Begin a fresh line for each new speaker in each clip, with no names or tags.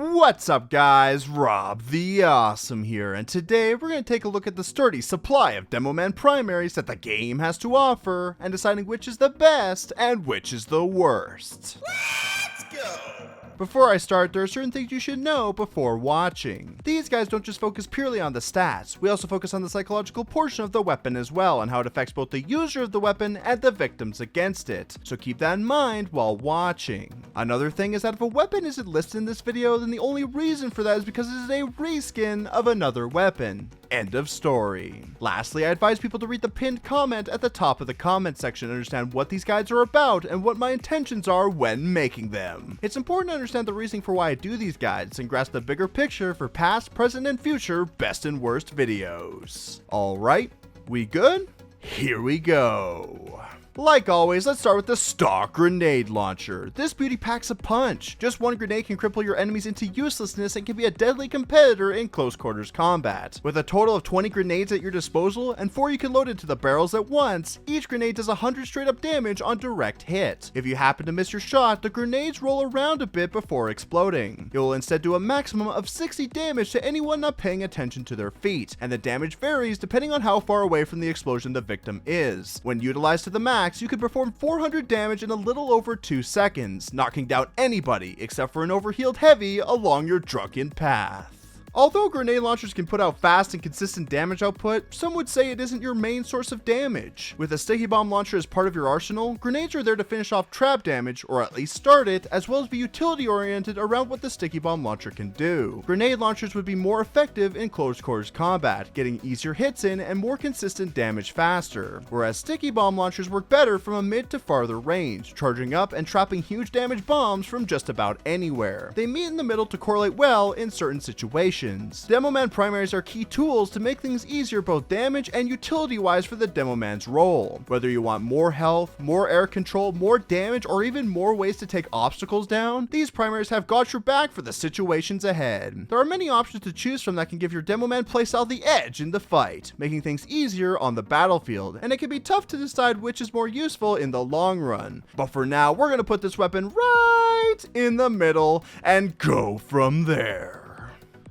What's up guys, Rob the Awesome here, and today we're going to take a look at the sturdy supply of Demoman primaries that the game has to offer, and deciding which is the best and which is the worst. Let's go! Before I start, there are certain things you should know before watching. These guys don't just focus purely on the stats, we also focus on the psychological portion of the weapon as well, and how it affects both the user of the weapon and the victims against it, so keep that in mind while watching. Another thing is that if a weapon isn't listed in this video, then the only reason for that is because it is a reskin of another weapon. End of story. Lastly, I advise people to read the pinned comment at the top of the comment section and understand what these guides are about and what my intentions are when making them. It's important to understand the reasoning for why I do these guides and grasp the bigger picture for past, present, and future best and worst videos. Alright, we good? Here we go. Like always, let's start with the stock grenade launcher. This beauty packs a punch. Just one grenade can cripple your enemies into uselessness and can be a deadly competitor in close quarters combat. With a total of 20 grenades at your disposal, and 4 you can load into the barrels at once, each grenade does 100 straight up damage on direct hit. If you happen to miss your shot, the grenades roll around a bit before exploding. It will instead do a maximum of 60 damage to anyone not paying attention to their feet, and the damage varies depending on how far away from the explosion the victim is. When utilized to the max, you can perform 400 damage in a little over 2 seconds, knocking down anybody except for an overhealed heavy along your drunken path. Although grenade launchers can put out fast and consistent damage output, some would say it isn't your main source of damage. With a sticky bomb launcher as part of your arsenal, grenades are there to finish off trap damage, or at least start it, as well as be utility oriented around what the sticky bomb launcher can do. Grenade launchers would be more effective in close quarters combat, getting easier hits in and more consistent damage faster, whereas sticky bomb launchers work better from a mid to farther range, charging up and trapping huge damage bombs from just about anywhere. They meet in the middle to correlate well in certain situations. Demoman primaries are key tools to make things easier both damage and utility wise for the Demoman's role. Whether you want more health, more air control, more damage, or even more ways to take obstacles down, these primaries have got your back for the situations ahead. There are many options to choose from that can give your Demoman playstyle the edge in the fight, making things easier on the battlefield, and it can be tough to decide which is more useful in the long run. But for now, we're going to put this weapon right in the middle and go from there.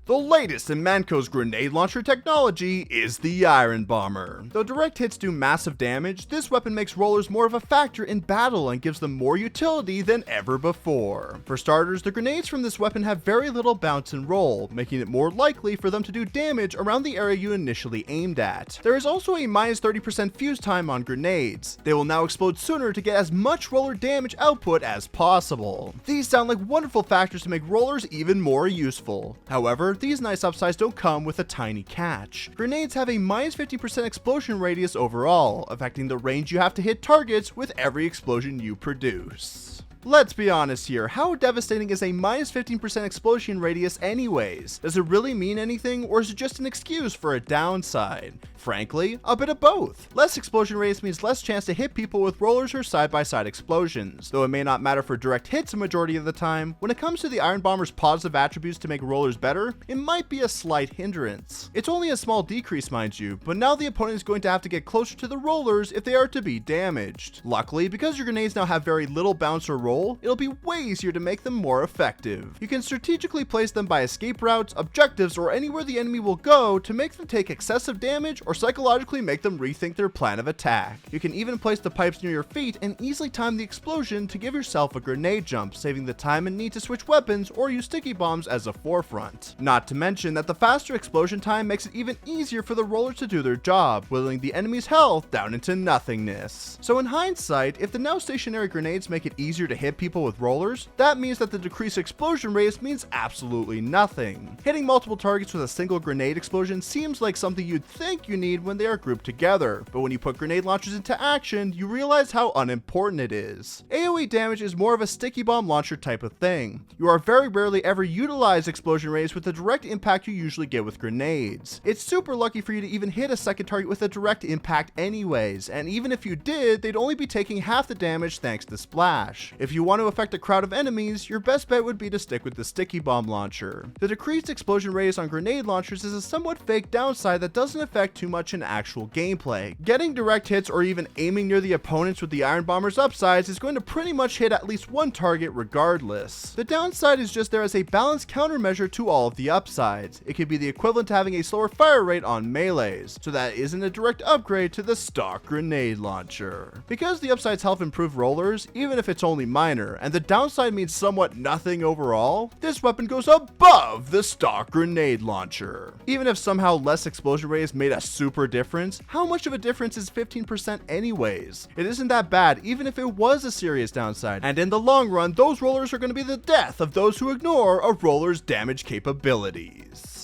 The latest in Manco's grenade launcher technology is the Iron Bomber. Though direct hits do massive damage, this weapon makes rollers more of a factor in battle and gives them more utility than ever before. For starters, the grenades from this weapon have very little bounce and roll, making it more likely for them to do damage around the area you initially aimed at. There is also a minus 30% fuse time on grenades. They will now explode sooner to get as much roller damage output as possible. These sound like wonderful factors to make rollers even more useful. However, these nice upsides don't come with a tiny catch. Grenades have a minus 50% explosion radius overall, affecting the range you have to hit targets with every explosion you produce. Let's be honest here, how devastating is a minus 15% explosion radius anyways? Does it really mean anything, or is it just an excuse for a downside? Frankly, a bit of both. Less explosion radius means less chance to hit people with rollers or side-by-side explosions. Though it may not matter for direct hits a majority of the time, when it comes to the Iron Bomber's positive attributes to make rollers better, it might be a slight hindrance. It's only a small decrease, mind you, but now the opponent is going to have to get closer to the rollers if they are to be damaged. Luckily, because your grenades now have very little bounce or roll, it'll be way easier to make them more effective. You can strategically place them by escape routes, objectives, or anywhere the enemy will go to make them take excessive damage or psychologically make them rethink their plan of attack. You can even place the pipes near your feet and easily time the explosion to give yourself a grenade jump, saving the time and need to switch weapons or use sticky bombs as a forefront. Not to mention that the faster explosion time makes it even easier for the rollers to do their job, whittling the enemy's health down into nothingness. So in hindsight, if the now stationary grenades make it easier to hit people with rollers, that means that the decreased explosion radius means absolutely nothing. Hitting multiple targets with a single grenade explosion seems like something you'd think you need when they are grouped together, but when you put grenade launchers into action, you realize how unimportant it is. AoE damage is more of a sticky bomb launcher type of thing. You are very rarely ever utilize explosion radius with the direct impact you usually get with grenades. It's super lucky for you to even hit a second target with a direct impact anyways, and even if you did, they'd only be taking half the damage thanks to splash. If If you want to affect a crowd of enemies, your best bet would be to stick with the sticky bomb launcher. The decreased explosion radius on grenade launchers is a somewhat fake downside that doesn't affect too much in actual gameplay. Getting direct hits or even aiming near the opponents with the Iron Bomber's upsides is going to pretty much hit at least one target regardless. The downside is just there as a balanced countermeasure to all of the upsides. It could be the equivalent to having a slower fire rate on melees, so that isn't a direct upgrade to the stock grenade launcher. Because the upsides help improve rollers, even if it's only minor, and the downside means somewhat nothing overall, this weapon goes above the stock grenade launcher. Even if somehow less explosion radius made a super difference, how much of a difference is 15% anyways? It isn't that bad even if it was a serious downside, and in the long run, those rollers are going to be the death of those who ignore a roller's damage capabilities.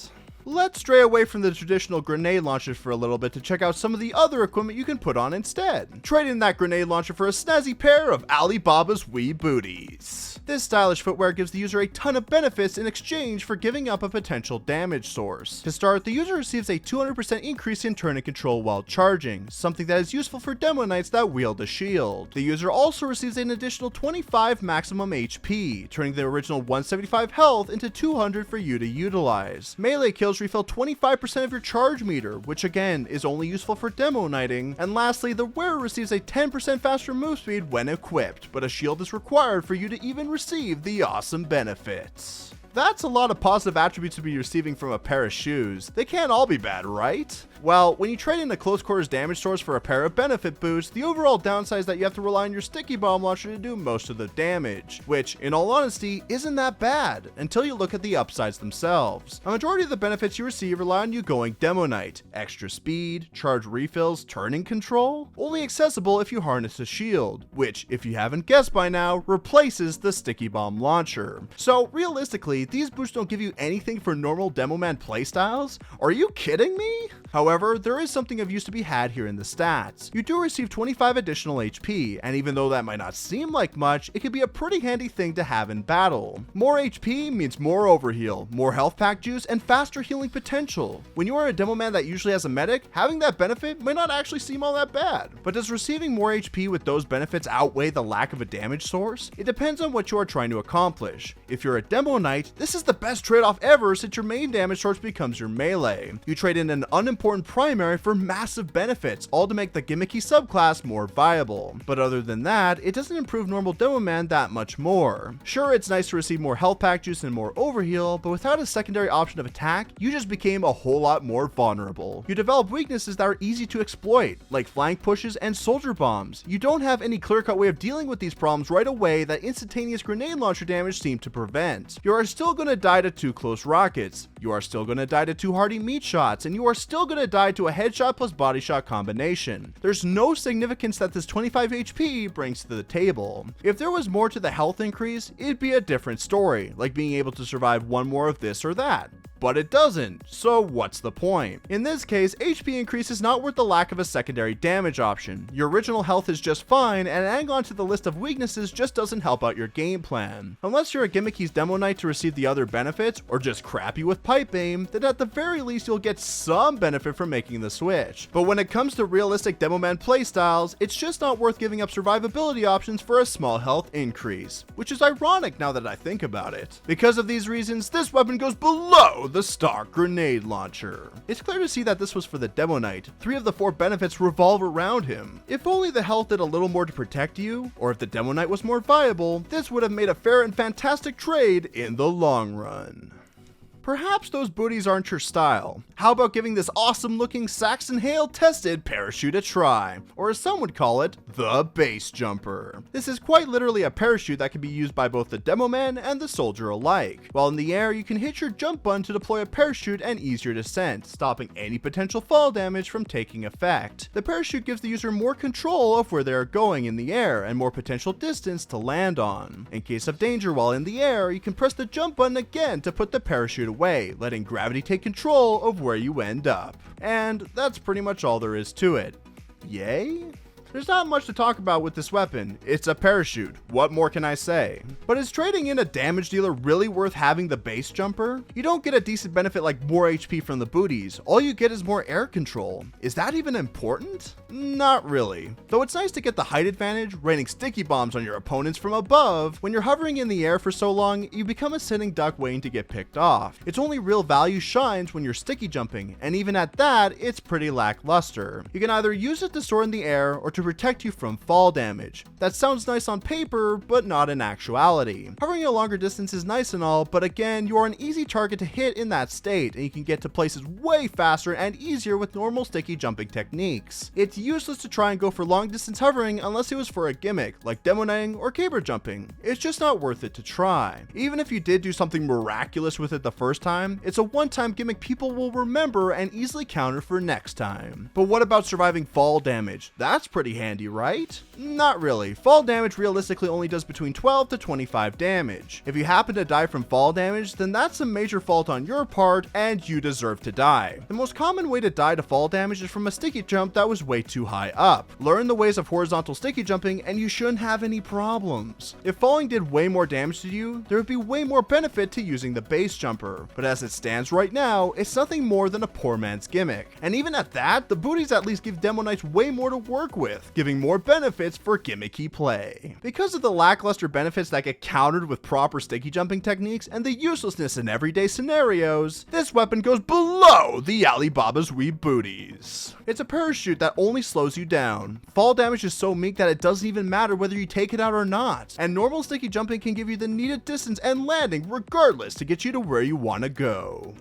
Let's stray away from the traditional grenade launchers for a little bit to check out some of the other equipment you can put on instead. Trade in that grenade launcher for a snazzy pair of Alibaba's wee booties. This stylish footwear gives the user a ton of benefits in exchange for giving up a potential damage source. To start, the user receives a 200% increase in turn and control while charging, something that is useful for demo knights that wield a shield. The user also receives an additional 25 maximum HP, turning the original 175 health into 200 for you to utilize. Melee kills refill 25% of your charge meter, which again is only useful for demo knighting. And lastly, the wearer receives a 10% faster move speed when equipped, but a shield is required for you to even receive the awesome benefits. That's a lot of positive attributes to be receiving from a pair of shoes. They can't all be bad, right? Well, when you trade in a close quarters damage source for a pair of benefit boosts, the overall downside is that you have to rely on your sticky bomb launcher to do most of the damage, which, in all honesty, isn't that bad, until you look at the upsides themselves. A majority of the benefits you receive rely on you going Demo Knight: extra speed, charge refills, turning control, only accessible if you harness a shield, which, if you haven't guessed by now, replaces the sticky bomb launcher. So, realistically, these boosts don't give you anything for normal Demoman playstyles? Are you kidding me? However, there is something of use to be had here in the stats. You do receive 25 additional HP, and even though that might not seem like much, it can be a pretty handy thing to have in battle. More HP means more overheal, more health pack juice, and faster healing potential. When you are a Demoman that usually has a medic, having that benefit might not actually seem all that bad. But does receiving more HP with those benefits outweigh the lack of a damage source? It depends on what you are trying to accomplish. If you're a Demo Knight, this is the best trade-off ever since your main damage source becomes your melee. You trade in an unimportant primary for massive benefits, all to make the gimmicky subclass more viable. But other than that, it doesn't improve normal Demoman that much more. Sure, it's nice to receive more health pack juice and more overheal, but without a secondary option of attack, you just became a whole lot more vulnerable. You develop weaknesses that are easy to exploit, like flank pushes and soldier bombs. You don't have any clear-cut way of dealing with these problems right away that instantaneous grenade launcher damage seemed to prevent. You are still going to die to 2 close rockets, you are still going to die to 2 hardy meat shots, and you are still going to die to a headshot plus body shot combination. There's no significance that this 25 HP brings to the table. If there was more to the health increase, it'd be a different story, like being able to survive one more of this or that. But it doesn't, so what's the point? In this case, HP increase is not worth the lack of a secondary damage option. Your original health is just fine, and adding on to the list of weaknesses just doesn't help out your game plan. Unless you're a Gimmicky's Demo Knight to receive the other benefits, or just crappy with pipe aim, then at the very least you'll get some benefit from making the switch. But when it comes to realistic Demoman playstyles, it's just not worth giving up survivability options for a small health increase. Which is ironic now that I think about it. Because of these reasons, this weapon goes below the stock grenade launcher. It's clear to see that this was for the Demo Knight. 3 of the 4 benefits revolve around him. If only the health did a little more to protect you, or if the Demo Knight was more viable, this would have made a fair and fantastic trade in the long run. Perhaps those booties aren't your style. How about giving this awesome looking Saxon Hale tested parachute a try, or as some would call it, the base jumper. This is quite literally a parachute that can be used by both the Demoman and the soldier alike. While in the air, you can hit your jump button to deploy a parachute and ease your descent, stopping any potential fall damage from taking effect. The parachute gives the user more control of where they are going in the air and more potential distance to land on. In case of danger while in the air, you can press the jump button again to put the parachute away, letting gravity take control of where you end up. And that's pretty much all there is to it. Yay? There's not much to talk about with this weapon. It's a parachute. What more can I say? But is trading in a damage dealer really worth having the base jumper? You don't get a decent benefit like more HP from the booties. All you get is more air control. Is that even important? Not really. Though it's nice to get the height advantage, raining sticky bombs on your opponents from above. When you're hovering in the air for so long, you become a sitting duck waiting to get picked off. Its only real value shines when you're sticky jumping, and even at that, it's pretty lackluster. You can either use it to soar in the air or to protect you from fall damage. That sounds nice on paper, but not in actuality. Hovering a longer distance is nice and all, but again, you are an easy target to hit in that state, and you can get to places way faster and easier with normal sticky jumping techniques. It's useless to try and go for long distance hovering unless it was for a gimmick, like demoning or caber jumping. It's just not worth it to try. Even if you did do something miraculous with it the first time, it's a one-time gimmick people will remember and easily counter for next time. But what about surviving fall damage? That's pretty handy, right? Not really. Fall damage realistically only does between 12 to 25 damage. If you happen to die from fall damage, then that's a major fault on your part and you deserve to die. The most common way to die to fall damage is from a sticky jump that was way too high up. Learn the ways of horizontal sticky jumping and you shouldn't have any problems. If falling did way more damage to you, there would be way more benefit to using the base jumper. But as it stands right now, it's nothing more than a poor man's gimmick. And even at that, the booties at least give Demo Knights way more to work with, giving more benefits for gimmicky play. Because of the lackluster benefits that get countered with proper sticky jumping techniques and the uselessness in everyday scenarios, this weapon goes below the Alibaba's wee booties. It's a parachute that only slows you down. Fall damage is so meek that it doesn't even matter whether you take it out or not, and normal sticky jumping can give you the needed distance and landing regardless to get you to where you want to go.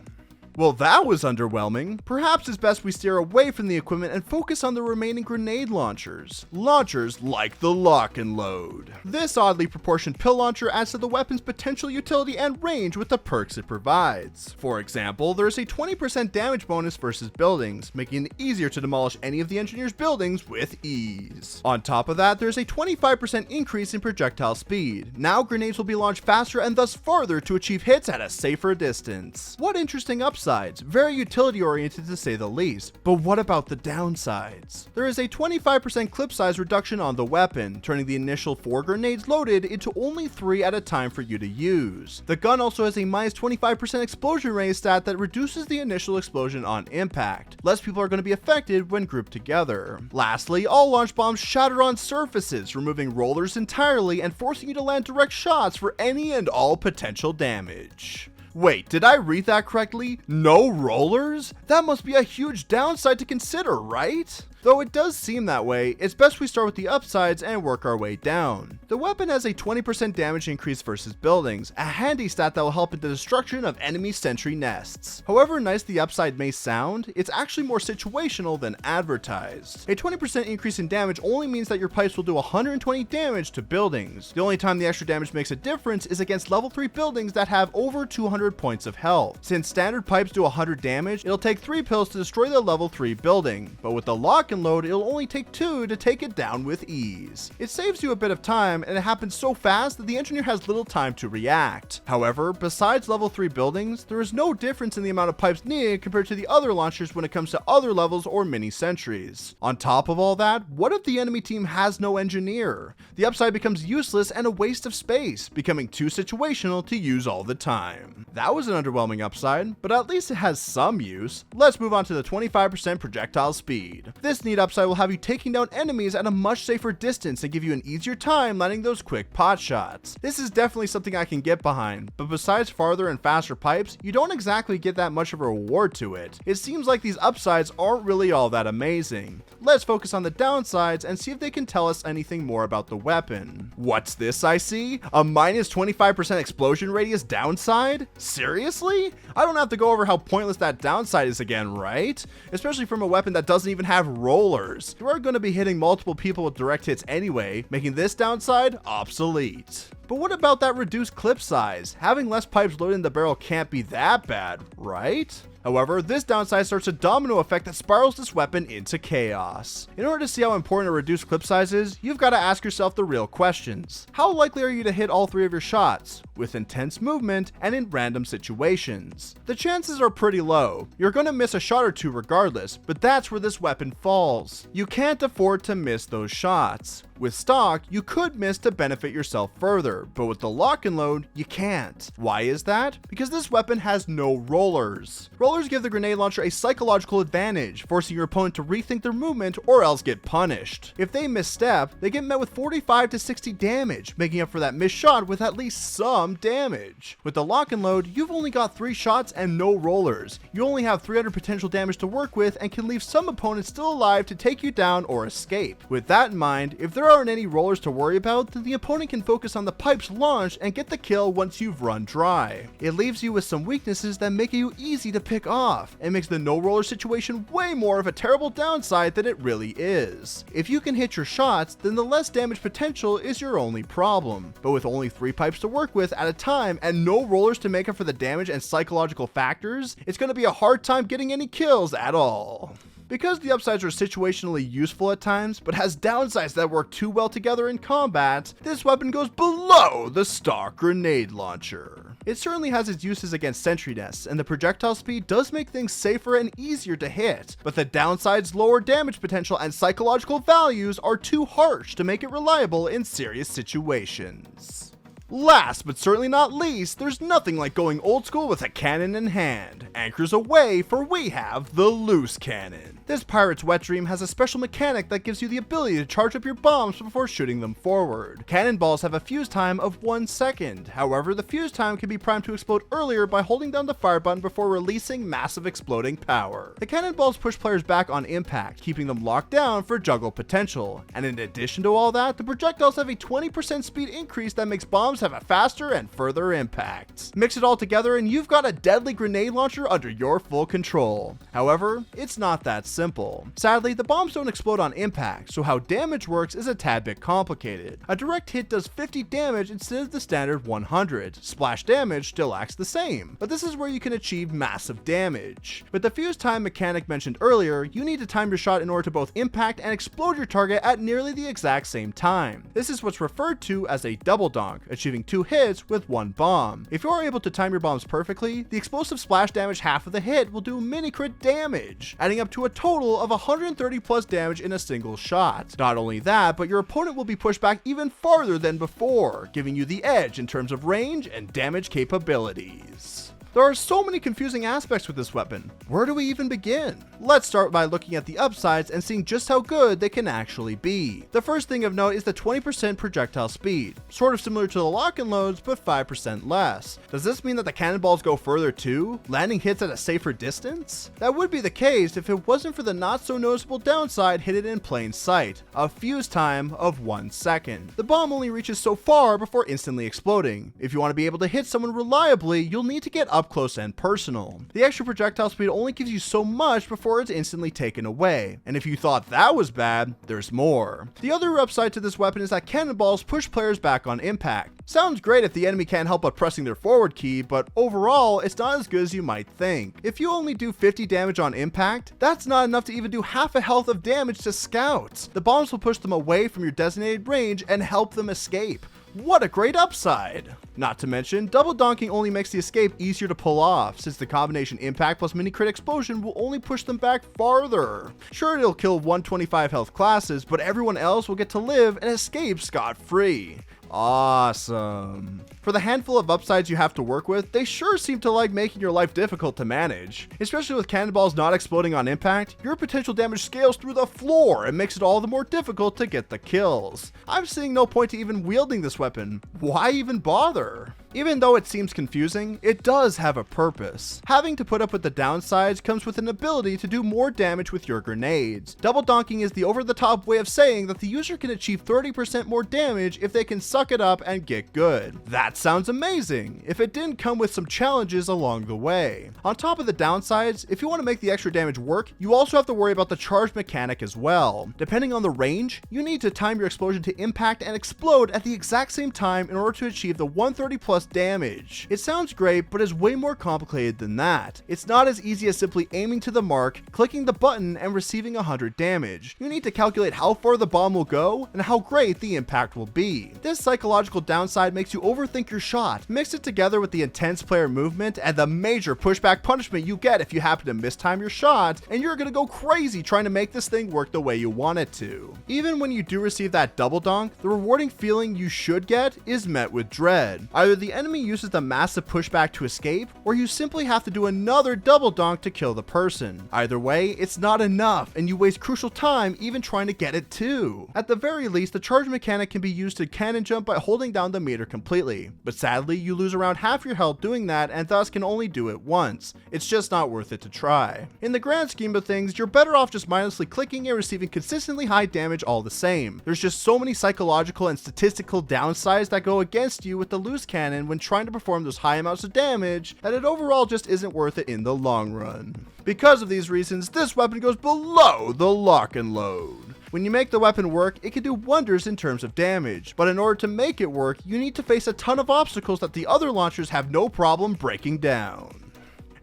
Well, that was underwhelming. Perhaps it's best we steer away from the equipment and focus on the remaining grenade launchers. Launchers like the Loch-n-load. This oddly proportioned pill launcher adds to the weapon's potential utility and range with the perks it provides. For example, there is a 20% damage bonus versus buildings, making it easier to demolish any of the engineer's buildings with ease. On top of that, there's a 25% increase in projectile speed. Now grenades will be launched faster and thus farther to achieve hits at a safer distance. What interesting upsides. Very utility oriented to say the least. But what about the downsides? There is a 25% clip size reduction on the weapon, turning the initial 4 grenades loaded into only 3 at a time for you to use. The gun also has a minus 25% explosion rate stat that reduces the initial explosion on impact. Less people are going to be affected when grouped together. Lastly, all launch bombs shatter on surfaces, removing rollers entirely and forcing you to land direct shots for any and all potential damage. Wait, did I read that correctly? No rollers? That must be a huge downside to consider, right? Though it does seem that way, it's best we start with the upsides and work our way down. The weapon has a 20% damage increase versus buildings, a handy stat that will help in the destruction of enemy sentry nests. However nice the upside may sound, it's actually more situational than advertised. A 20% increase in damage only means that your pipes will do 120 damage to buildings. The only time the extra damage makes a difference is against level 3 buildings that have over 200 points of health. Since standard pipes do 100 damage, it'll take 3 pills to destroy the level 3 building, but with the Loch-n-load, it'll only take 2 to take it down with ease. It saves you a bit of time, and it happens so fast that the engineer has little time to react. However, besides level 3 buildings, there is no difference in the amount of pipes needed compared to the other launchers when it comes to other levels or mini sentries. On top of all that, what if the enemy team has no engineer? The upside becomes useless and a waste of space, becoming too situational to use all the time. That was an underwhelming upside, but at least it has some use. Let's move on to the 25% projectile speed. This neat upside will have you taking down enemies at a much safer distance and give you an easier time landing those quick pot shots. This is definitely something I can get behind, but besides farther and faster pipes, you don't exactly get that much of a reward to it. It seems like these upsides aren't really all that amazing. Let's focus on the downsides and see if they can tell us anything more about the weapon. What's this I see? A minus 25% explosion radius downside? Seriously? I don't have to go over how pointless that downside is again, right? Especially from a weapon that doesn't even have rollers. You are going to be hitting multiple people with direct hits anyway, making this downside obsolete. But what about that reduced clip size? Having less pipes loaded in the barrel can't be that bad, right? However, this downside starts a domino effect that spirals this weapon into chaos. In order to see how important a reduced clip size is, you've got to ask yourself the real questions. How likely are you to hit all 3 of your shots, with intense movement and in random situations? The chances are pretty low. You're going to miss a shot or 2 regardless, but that's where this weapon falls. You can't afford to miss those shots. With stock, you could miss to benefit yourself further, but with the lock-and-load, you can't. Why is that? Because this weapon has no rollers. Rollers give the grenade launcher a psychological advantage, forcing your opponent to rethink their movement or else get punished. If they misstep, they get met with 45 to 60 damage, making up for that missed shot with at least some damage. With the lock-and-load, you've only got 3 shots and no rollers. You only have 300 potential damage to work with and can leave some opponents still alive to take you down or escape. With that in mind, if there aren't any rollers to worry about, then the opponent can focus on the pipes launch and get the kill once you've run dry. It leaves you with some weaknesses that make you easy to pick off, and makes the no roller situation way more of a terrible downside than it really is. If you can hit your shots, then the less damage potential is your only problem. But with only 3 pipes to work with at a time and no rollers to make up for the damage and psychological factors, it's going to be a hard time getting any kills at all. Because the upsides are situationally useful at times, but has downsides that work too well together in combat, this weapon goes below the stock grenade launcher. It certainly has its uses against sentry nests, and the projectile speed does make things safer and easier to hit, but the downsides, lower damage potential, and psychological values are too harsh to make it reliable in serious situations. Last but certainly not least, there's nothing like going old school with a cannon in hand. Anchors away, for we have the loose cannon. This pirate's wet dream has a special mechanic that gives you the ability to charge up your bombs before shooting them forward. Cannonballs have a fuse time of 1 second. However, the fuse time can be primed to explode earlier by holding down the fire button before releasing massive exploding power. The cannonballs push players back on impact, keeping them locked down for juggle potential. And in addition to all that, the projectiles have a 20% speed increase that makes bombs have a faster and further impact. Mix it all together and you've got a deadly grenade launcher under your full control. However, it's not that simple. Sadly, the bombs don't explode on impact, so how damage works is a tad bit complicated. A direct hit does 50 damage instead of the standard 100. Splash damage still acts the same, but this is where you can achieve massive damage. With the fuse time mechanic mentioned earlier, you need to time your shot in order to both impact and explode your target at nearly the exact same time. This is what's referred to as a double donk, achieving 2 hits with 1 bomb. If you are able to time your bombs perfectly, the explosive splash damage half of the hit will do mini crit damage, adding up to a total of 130 plus damage in a single shot. Not only that, but your opponent will be pushed back even farther than before, giving you the edge in terms of range and damage capabilities. There are so many confusing aspects with this weapon. Where do we even begin? Let's start by looking at the upsides and seeing just how good they can actually be. The first thing of note is the 20% projectile speed, sort of similar to the lock-and-loads, but 5% less. Does this mean that the cannonballs go further too, landing hits at a safer distance? That would be the case if it wasn't for the not so noticeable downside hidden in plain sight, a fuse time of 1 second. The bomb only reaches so far before instantly exploding. If you want to be able to hit someone reliably, you'll need to get up close and personal. The extra projectile speed only gives you so much before it's instantly taken away, and if you thought that was bad, there's more. The other upside to this weapon is that cannonballs push players back on impact. Sounds great if the enemy can't help but pressing their forward key, but overall, it's not as good as you might think. If you only do 50 damage on impact, that's not enough to even do half a health of damage to scouts. The bombs will push them away from your designated range and help them escape. What a great upside! Not to mention, double donking only makes the escape easier to pull off, since the combination impact plus mini crit explosion will only push them back farther. Sure, it'll kill 125 health classes, but everyone else will get to live and escape scot-free. Awesome. For the handful of upsides you have to work with, they sure seem to like making your life difficult to manage. Especially with cannonballs not exploding on impact, your potential damage scales through the floor and makes it all the more difficult to get the kills. I'm seeing no point to even wielding this weapon. Why even bother? Even though it seems confusing, it does have a purpose. Having to put up with the downsides comes with an ability to do more damage with your grenades. Double donking is the over-the-top way of saying that the user can achieve 30% more damage if they can suck it up and get good. That sounds amazing, if it didn't come with some challenges along the way. On top of the downsides, if you want to make the extra damage work, you also have to worry about the charge mechanic as well. Depending on the range, you need to time your explosion to impact and explode at the exact same time in order to achieve the 130 plus damage. It sounds great, but is way more complicated than that. It's not as easy as simply aiming to the mark, clicking the button, and receiving 100 damage. You need to calculate how far the bomb will go and how great the impact will be. This psychological downside makes you overthink your shot. Mix it together with the intense player movement and the major pushback punishment you get if you happen to mistime your shot, and you're gonna go crazy trying to make this thing work the way you want it to. Even when you do receive that double donk, the rewarding feeling you should get is met with dread. Either the enemy uses the massive pushback to escape, or you simply have to do another double donk to kill the person. Either way, it's not enough, and you waste crucial time even trying to get it too. At the very least, the charge mechanic can be used to cannon jump by holding down the meter completely, but sadly you lose around half your health doing that and thus can only do it once. It's just not worth it to try. In the grand scheme of things, you're better off just mindlessly clicking and receiving consistently high damage all the same. There's just so many psychological and statistical downsides that go against you with the loose cannon when trying to perform those high amounts of damage that it overall just isn't worth it in the long run. Because of these reasons, this weapon goes below the Loch-n-load. When you make the weapon work, it can do wonders in terms of damage, but in order to make it work, you need to face a ton of obstacles that the other launchers have no problem breaking down.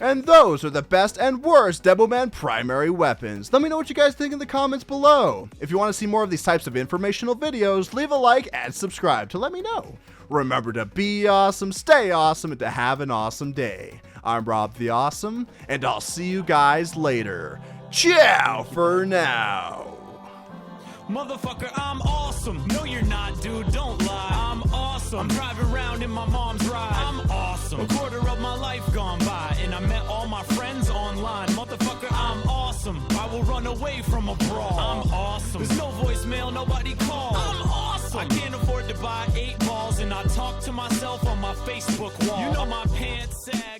And those are the best and worst Demoman primary weapons. Let me know what you guys think in the comments below. If you want to see more of these types of informational videos, leave a like and subscribe to let me know. Remember to be awesome, stay awesome, and to have an awesome day. I'm Rob the Awesome, and I'll see you guys later. Ciao for now.
Motherfucker, I'm awesome. No, you're not, dude. Don't lie. I'm awesome. I'm driving around in my mom's ride. I'm awesome. A quarter of my life gone by, and I met all my friends online. Motherfucker, I'm awesome. I will run away from a brawl. I'm awesome. There's no voicemail, nobody calls. I'm awesome. I can't afford to buy 8 balls, and I talk to myself on my Facebook wall. You know my pants sag.